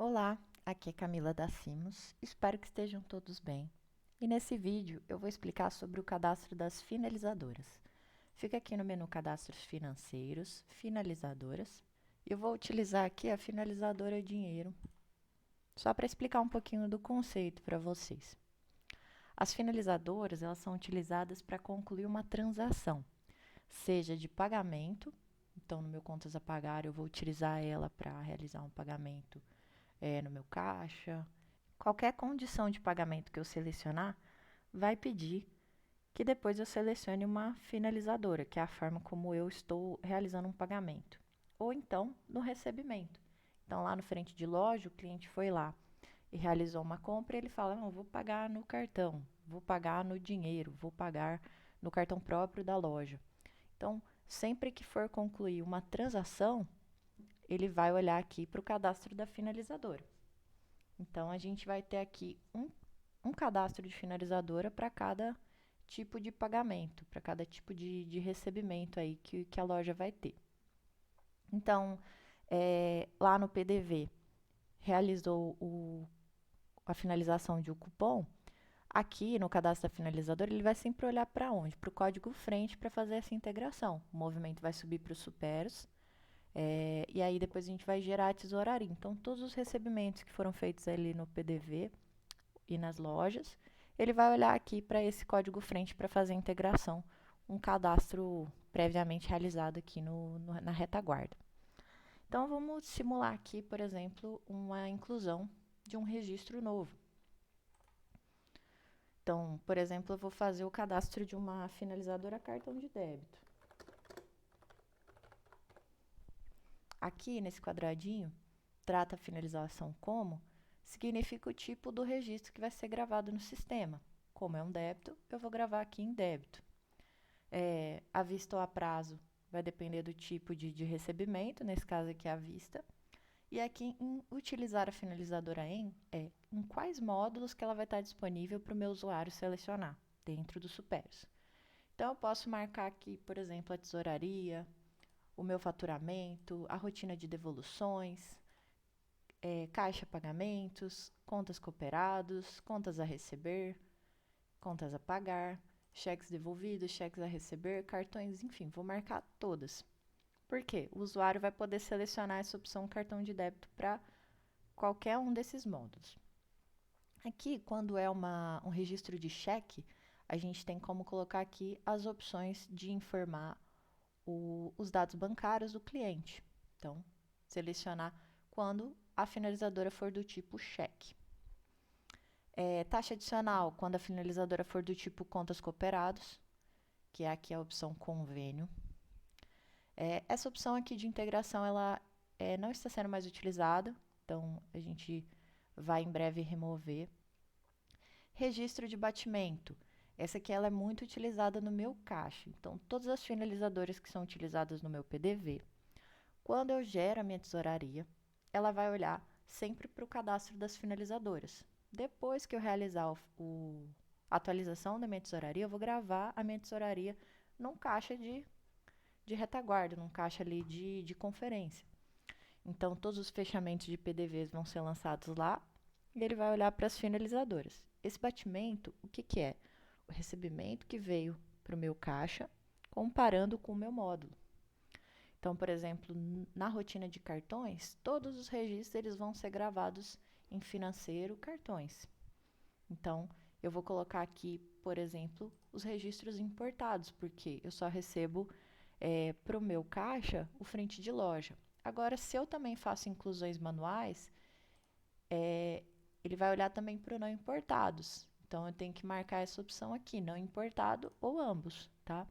Olá, aqui é Camila da Simos, espero que estejam todos bem. E nesse vídeo eu vou explicar sobre o cadastro das finalizadoras. Fica aqui no menu Cadastros Financeiros, Finalizadoras. Eu vou utilizar aqui a finalizadora Dinheiro, só para explicar um pouquinho do conceito para vocês. As finalizadoras, elas são utilizadas para concluir uma transação, seja de pagamento, então no meu contas a pagar eu vou utilizar ela para realizar um pagamento no meu caixa. Qualquer condição de pagamento que eu selecionar vai pedir que depois eu selecione uma finalizadora, que é a forma como eu estou realizando um pagamento. Ou então no recebimento. Então, lá no frente de loja, o cliente foi lá e realizou uma compra, e ele fala: não, vou pagar no cartão, vou pagar no dinheiro, vou pagar no cartão próprio da loja. Então, sempre que for concluir uma transação, ele vai olhar aqui para o cadastro da finalizadora. Então, a gente vai ter aqui um cadastro de finalizadora para cada tipo de pagamento, para cada tipo de recebimento aí que a loja vai ter. Então, lá no PDV, realizou a finalização de um cupom. Aqui no cadastro da finalizadora, ele vai sempre olhar para onde? Para o código frente para fazer essa integração. O movimento vai subir para os superos. E aí depois a gente vai gerar a tesouraria. Então, todos os recebimentos que foram feitos ali no PDV e nas lojas, ele vai olhar aqui para esse código frente para fazer a integração, um cadastro previamente realizado aqui na retaguarda. Então, vamos simular aqui, por exemplo, uma inclusão de um registro novo. Então, por exemplo, eu vou fazer o cadastro de uma finalizadora cartão de débito. Aqui, nesse quadradinho, trata a finalização como, significa o tipo do registro que vai ser gravado no sistema. Como é um débito, eu vou gravar aqui em débito. À vista ou a prazo vai depender do tipo de recebimento, nesse caso aqui é à vista. E aqui em utilizar a finalizadora em quais módulos que ela vai estar disponível para o meu usuário selecionar dentro dos supérios. Então, eu posso marcar aqui, por exemplo, a tesouraria, o meu faturamento, a rotina de devoluções, caixa pagamentos, contas cooperados, contas a receber, contas a pagar, cheques devolvidos, cheques a receber, cartões, enfim, vou marcar todas. Por quê? O usuário vai poder selecionar essa opção cartão de débito para qualquer um desses módulos. Aqui, quando é um registro de cheque, a gente tem como colocar aqui as opções de informar os dados bancários do cliente. Então, selecionar quando a finalizadora for do tipo cheque. Taxa adicional, quando a finalizadora for do tipo contas cooperados, que é aqui a opção convênio. Essa opção aqui de integração, ela não está sendo mais utilizada, então a gente vai em breve remover. Registro de batimento. Essa aqui ela é muito utilizada no meu caixa. Então, todas as finalizadoras que são utilizadas no meu PDV, quando eu gero a minha tesouraria, ela vai olhar sempre para o cadastro das finalizadoras. Depois que eu realizar a atualização da minha tesouraria, eu vou gravar a minha tesouraria num caixa de retaguarda, num caixa ali de conferência. Então, todos os fechamentos de PDVs vão ser lançados lá e ele vai olhar para as finalizadoras. Esse batimento, o que, que é? O recebimento que veio para o meu caixa comparando com o meu módulo. Então, por exemplo, na rotina de cartões, todos os registros eles vão ser gravados em financeiro cartões. Então, eu vou colocar aqui, por exemplo, os registros importados, porque eu só recebo para o meu caixa o frente de loja. Agora, se eu também faço inclusões manuais, ele vai olhar também para o não importados. Então, eu tenho que marcar essa opção aqui, não importado ou ambos, tá?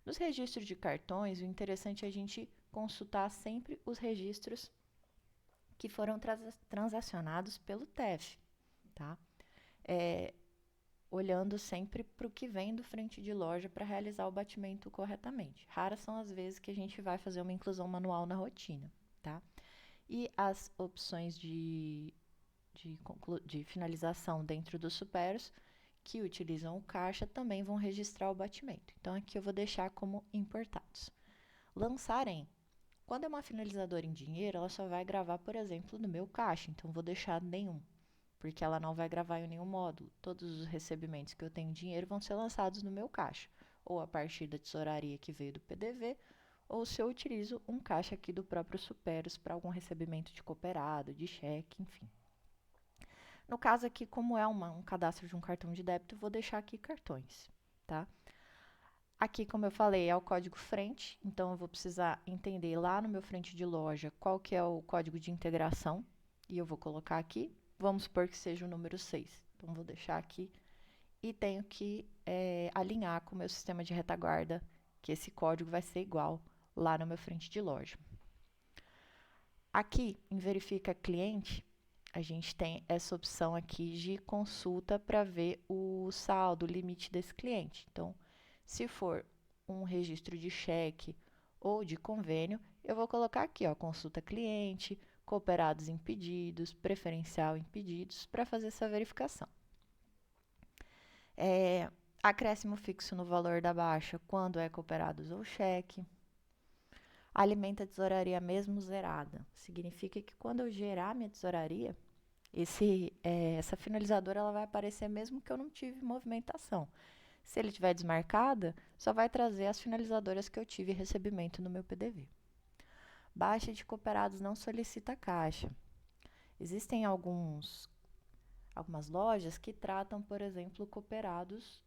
Nos registros de cartões, o interessante é a gente consultar sempre os registros que foram transacionados pelo TEF, tá? Olhando sempre para o que vem do frente de loja para realizar o batimento corretamente. Raras são as vezes que a gente vai fazer uma inclusão manual na rotina, tá? E as opções de finalização dentro dos superos que utilizam o caixa também vão registrar o batimento. Então, aqui eu vou deixar como importados. Lançar em Quando é uma finalizadora em dinheiro, ela só vai gravar, por exemplo, no meu caixa, então vou deixar nenhum, porque ela não vai gravar em nenhum módulo. Todos os recebimentos que eu tenho em dinheiro vão ser lançados no meu caixa, ou a partir da tesouraria que veio do PDV, ou se eu utilizo um caixa aqui do próprio Superos para algum recebimento de cooperado, de cheque, enfim. No caso aqui, como é um cadastro de um cartão de débito, eu vou deixar aqui cartões, tá? Aqui, como eu falei, é o código frente, então eu vou precisar entender lá no meu frente de loja qual que é o código de integração, e eu vou colocar aqui. Vamos supor que seja o número 6. Então, vou deixar aqui e tenho que alinhar com o meu sistema de retaguarda, que esse código vai ser igual lá no meu frente de loja. Aqui, em verifica cliente, a gente tem essa opção aqui de consulta para ver o saldo, o limite desse cliente. Então, se for um registro de cheque ou de convênio, eu vou colocar aqui, ó, consulta cliente, cooperados impedidos, preferencial impedidos, para fazer essa verificação. Acréscimo fixo no valor da baixa quando é cooperados ou cheque. Alimenta a tesouraria mesmo zerada. Significa que quando eu gerar minha tesouraria, essa finalizadora ela vai aparecer mesmo que eu não tive movimentação. Se ele estiver desmarcada, só vai trazer as finalizadoras que eu tive recebimento no meu PDV. Baixa de cooperados não solicita caixa. Existem algumas lojas que tratam, por exemplo, cooperados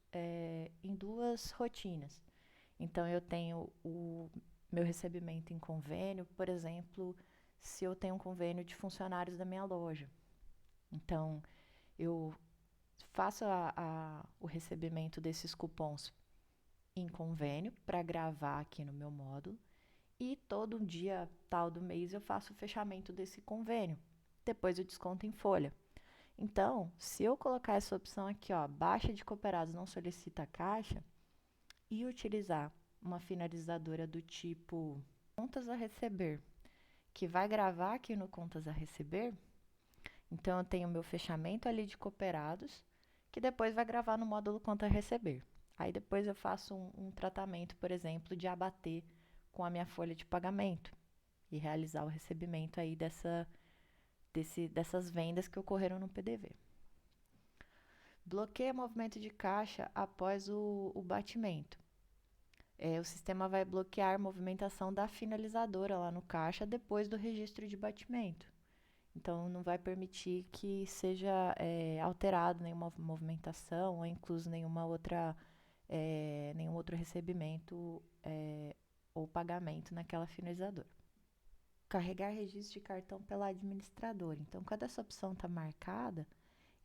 em duas rotinas. Então, eu tenho o meu recebimento em convênio, por exemplo, se eu tenho um convênio de funcionários da minha loja. Então, eu faço o recebimento desses cupons em convênio para gravar aqui no meu módulo e todo dia tal do mês eu faço o fechamento desse convênio. Depois eu desconto em folha. Então, se eu colocar essa opção aqui, ó, baixa de cooperados não solicita caixa e utilizar uma finalizadora do tipo contas a receber, que vai gravar aqui no contas a receber, então eu tenho meu fechamento ali de cooperados, que depois vai gravar no módulo conta a receber. Aí depois eu faço um tratamento, por exemplo, de abater com a minha folha de pagamento e realizar o recebimento aí dessas vendas que ocorreram no PDV. Bloqueia movimento de caixa após o batimento. O sistema vai bloquear a movimentação da finalizadora lá no caixa depois do registro de batimento. Então, não vai permitir que seja alterado nenhuma movimentação ou incluso nenhum outro recebimento ou pagamento naquela finalizadora. Carregar registro de cartão pela administradora. Então, quando essa opção está marcada,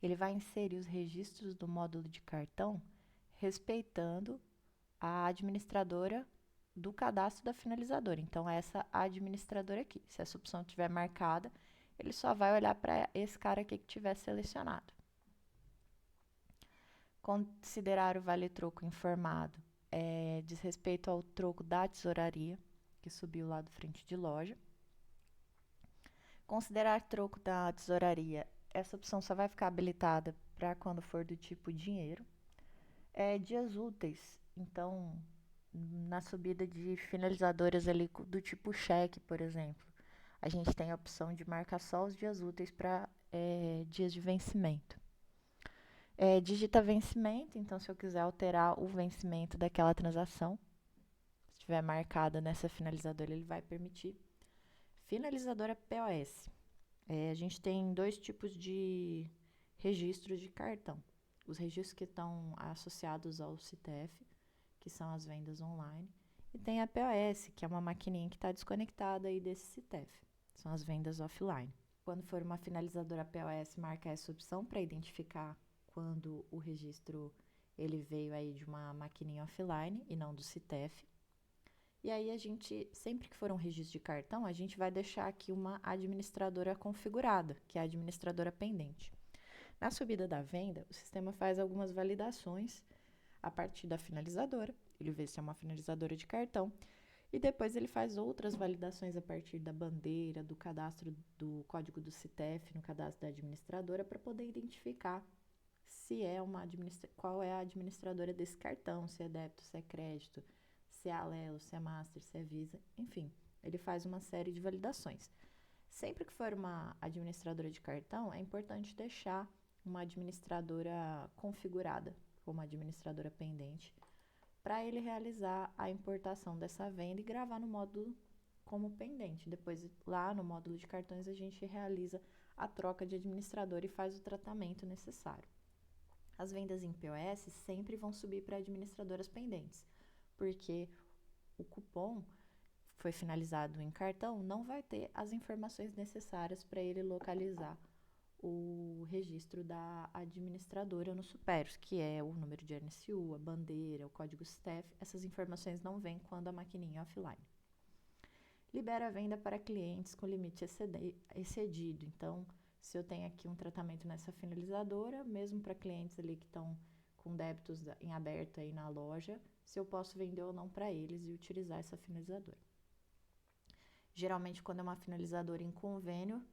ele vai inserir os registros do módulo de cartão respeitando a administradora do cadastro da finalizadora. Então, essa administradora aqui. Se essa opção estiver marcada, ele só vai olhar para esse cara aqui que tiver selecionado. Considerar o vale-troco informado diz respeito ao troco da tesouraria, que subiu lá do frente de loja. Considerar troco da tesouraria, essa opção só vai ficar habilitada para quando for do tipo dinheiro. Dias úteis, então, na subida de finalizadoras ali do tipo cheque, por exemplo, a gente tem a opção de marcar só os dias úteis para dias de vencimento. Digita vencimento, então se eu quiser alterar o vencimento daquela transação, se estiver marcada nessa finalizadora, ele vai permitir. Finalizadora POS. A gente tem dois tipos de registros de cartão. Os registros que estão associados ao CTF, que são as vendas online, e tem a POS, que é uma maquininha que está desconectada aí desse CTF, são as vendas offline. Quando for uma finalizadora POS, marca essa opção para identificar quando o registro ele veio aí de uma maquininha offline e não do CTF. E aí a gente, sempre que for um registro de cartão, a gente vai deixar aqui uma administradora configurada, que é a administradora pendente. Na subida da venda, o sistema faz algumas validações a partir da finalizadora, ele vê se é uma finalizadora de cartão, e depois ele faz outras validações a partir da bandeira, do cadastro do código do CTF no cadastro da administradora, para poder identificar se qual é a administradora desse cartão, se é débito, se é crédito, se é Alelo, se é Master, se é Visa, enfim. ele faz uma série de validações. Sempre que for uma administradora de cartão, é importante deixar uma administradora configurada como administradora pendente para ele realizar a importação dessa venda e gravar no módulo como pendente. Depois, lá no módulo de cartões, a gente realiza a troca de administrador e faz o tratamento necessário. As vendas em POS sempre vão subir para administradoras pendentes, porque o cupom foi finalizado em cartão não vai ter as informações necessárias para ele localizar o registro da administradora no Superos, que é o número de NSU, a bandeira, o código STEF. Essas informações não vêm quando a maquininha é offline. Libera a venda para clientes com limite excedido. Então, se eu tenho aqui um tratamento nessa finalizadora, mesmo para clientes ali que estão com débitos em aberto aí na loja, se eu posso vender ou não para eles e utilizar essa finalizadora. Geralmente, quando é uma finalizadora em convênio,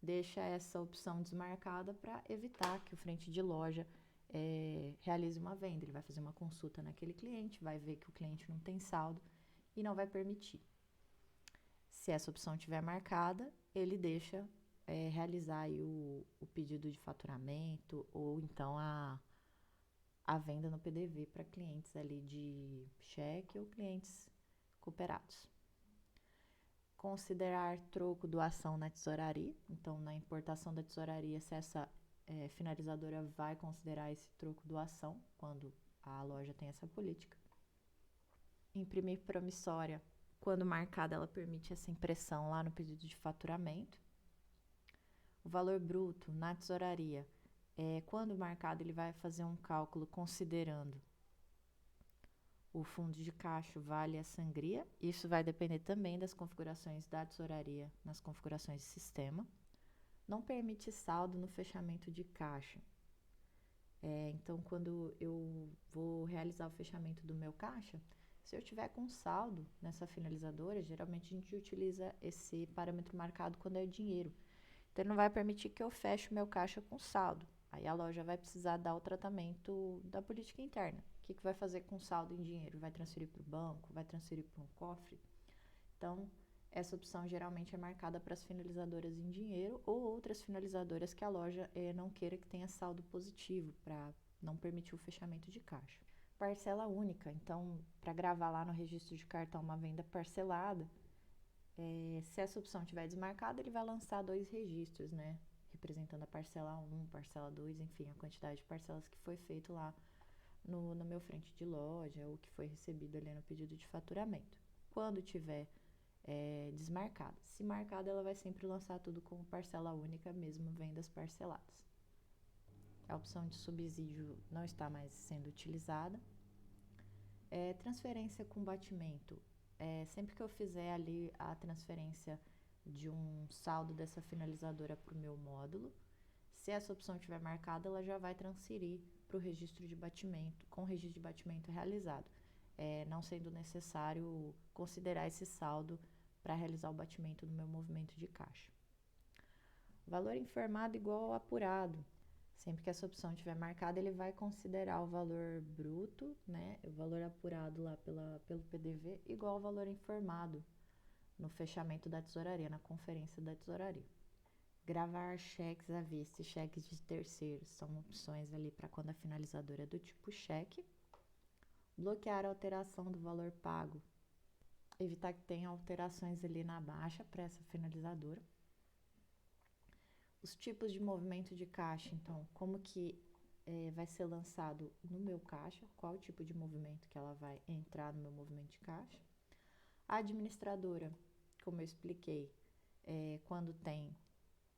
deixa essa opção desmarcada para evitar que o frente de loja realize uma venda. Ele vai fazer uma consulta naquele cliente, vai ver que o cliente não tem saldo e não vai permitir. Se essa opção estiver marcada, ele deixa realizar aí o pedido de faturamento ou então a venda no PDV para clientes ali de cheque ou clientes cooperados. Considerar troco doação na tesouraria. Então, na importação da tesouraria, se essa finalizadora vai considerar esse troco doação, quando a loja tem essa política. Imprimir promissória. Quando marcada, ela permite essa impressão lá no pedido de faturamento. O valor bruto na tesouraria. Quando marcado, ele vai fazer um cálculo considerando o fundo de caixa, vale e a sangria. Isso vai depender também das configurações da tesouraria nas configurações de sistema. Não permite saldo no fechamento de caixa. Então, quando eu vou realizar o fechamento do meu caixa, se eu tiver com saldo nessa finalizadora, geralmente a gente utiliza esse parâmetro marcado quando é dinheiro. Então, ele não vai permitir que eu feche o meu caixa com saldo. Aí a loja vai precisar dar o tratamento da política interna. O que vai fazer com saldo em dinheiro? Vai transferir para o banco? Vai transferir para um cofre? Então, essa opção geralmente é marcada para as finalizadoras em dinheiro ou outras finalizadoras que a loja não queira que tenha saldo positivo, para não permitir o fechamento de caixa. Parcela única. Então, para gravar lá no registro de cartão uma venda parcelada, se essa opção estiver desmarcada, ele vai lançar 2 registros, né? Representando a parcela 1, parcela 2, enfim, a quantidade de parcelas que foi feito lá no meu frente de loja ou que foi recebido ali no pedido de faturamento. Quando tiver desmarcada. Se marcada, ela vai sempre lançar tudo como parcela única, mesmo vendas parceladas. A opção de subsídio não está mais sendo utilizada. Transferência com batimento. Sempre que eu fizer ali a transferência de um saldo dessa finalizadora para o meu módulo, se essa opção estiver marcada, ela já vai transferir para o registro de batimento, com o registro de batimento realizado, não sendo necessário considerar esse saldo para realizar o batimento do meu movimento de caixa. Valor informado igual ao apurado. Sempre que essa opção estiver marcada, ele vai considerar o valor bruto, né, o valor apurado lá pelo PDV, igual ao valor informado no fechamento da tesouraria, na conferência da tesouraria. Gravar cheques à vista e cheques de terceiros são opções ali para quando a finalizadora é do tipo cheque. Bloquear a alteração do valor pago. Evitar que tenha alterações ali na baixa para essa finalizadora. Os tipos de movimento de caixa, então, como que vai ser lançado no meu caixa, qual o tipo de movimento que ela vai entrar no meu movimento de caixa. A administradora, como eu expliquei, quando tem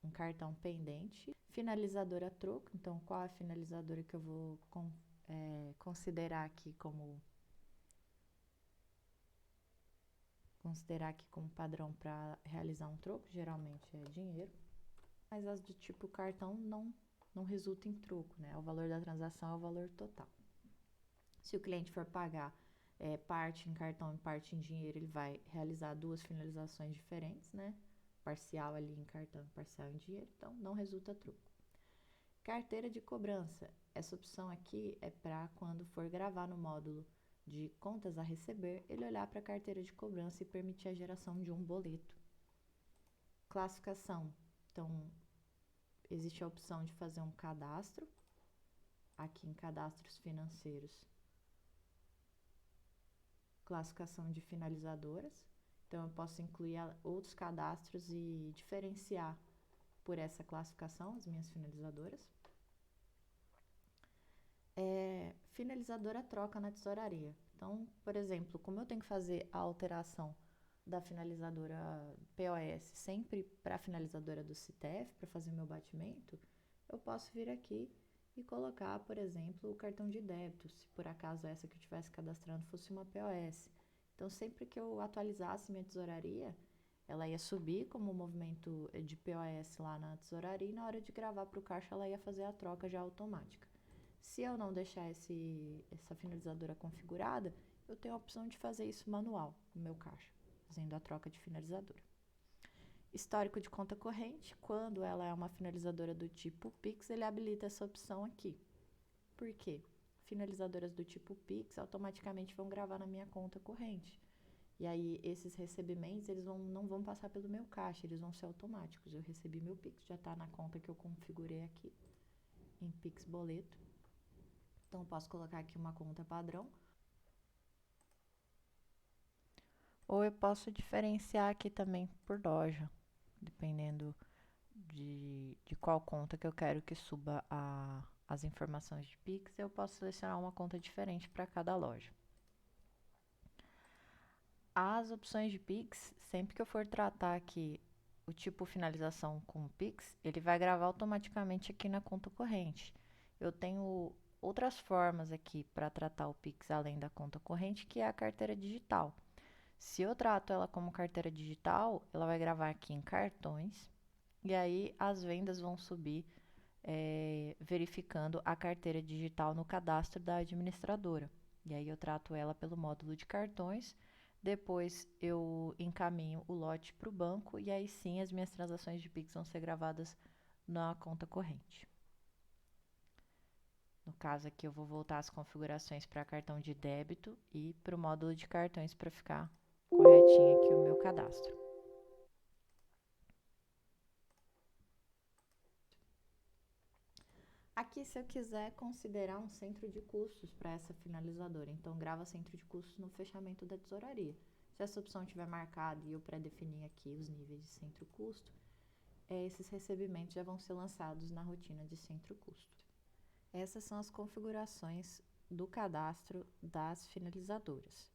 um cartão pendente. Finalizadora troco, então qual a finalizadora que eu vou considerar aqui como padrão para realizar um troco, geralmente é dinheiro. Mas as do tipo cartão não resulta em troco, né? O valor da transação é o valor total. Se o cliente for pagar parte em cartão e parte em dinheiro, ele vai realizar 2 finalizações diferentes, né? Parcial ali em cartão e parcial em dinheiro, então não resulta troco. Carteira de cobrança. Essa opção aqui é para quando for gravar no módulo de contas a receber, ele olhar para a carteira de cobrança e permitir a geração de um boleto. Classificação. Então, existe a opção de fazer um cadastro, aqui em cadastros financeiros, classificação de finalizadoras. Então, eu posso incluir outros cadastros e diferenciar por essa classificação as minhas finalizadoras. Finalizadora troca na tesouraria. Então, por exemplo, como eu tenho que fazer a alteração da finalizadora POS sempre para a finalizadora do CTF, para fazer o meu batimento, eu posso vir aqui e colocar, por exemplo, o cartão de débito, se por acaso essa que eu estivesse cadastrando fosse uma POS. Então, sempre que eu atualizasse minha tesouraria, ela ia subir como movimento de POS lá na tesouraria e na hora de gravar para o caixa ela ia fazer a troca já automática. Se eu não deixar essa finalizadora configurada, eu tenho a opção de fazer isso manual no meu caixa, fazendo a troca de finalizadora. Histórico de conta corrente, quando ela é uma finalizadora do tipo Pix, ele habilita essa opção aqui. Por quê? Finalizadoras do tipo Pix automaticamente vão gravar na minha conta corrente. E aí, esses recebimentos, eles não vão passar pelo meu caixa, eles vão ser automáticos. Eu recebi meu Pix, já está na conta que eu configurei aqui, em Pix Boleto. Então, eu posso colocar aqui uma conta padrão. Ou eu posso diferenciar aqui também por loja, dependendo de qual conta que eu quero que suba as informações de Pix, eu posso selecionar uma conta diferente para cada loja. As opções de Pix, sempre que eu for tratar aqui o tipo finalização com Pix, ele vai gravar automaticamente aqui na conta corrente. Eu tenho outras formas aqui para tratar o Pix além da conta corrente, que é a carteira digital. Se eu trato ela como carteira digital, ela vai gravar aqui em cartões e aí as vendas vão subir verificando a carteira digital no cadastro da administradora. E aí eu trato ela pelo módulo de cartões, depois eu encaminho o lote para o banco e aí sim as minhas transações de Pix vão ser gravadas na conta corrente. No caso aqui eu vou voltar as configurações para cartão de débito e para o módulo de cartões para ficar corretinho aqui o meu cadastro. Aqui, se eu quiser considerar um centro de custos para essa finalizadora, então grava centro de custos no fechamento da tesouraria. Se essa opção estiver marcada e eu pré-definir aqui os níveis de centro-custo, esses recebimentos já vão ser lançados na rotina de centro-custo. Essas são as configurações do cadastro das finalizadoras.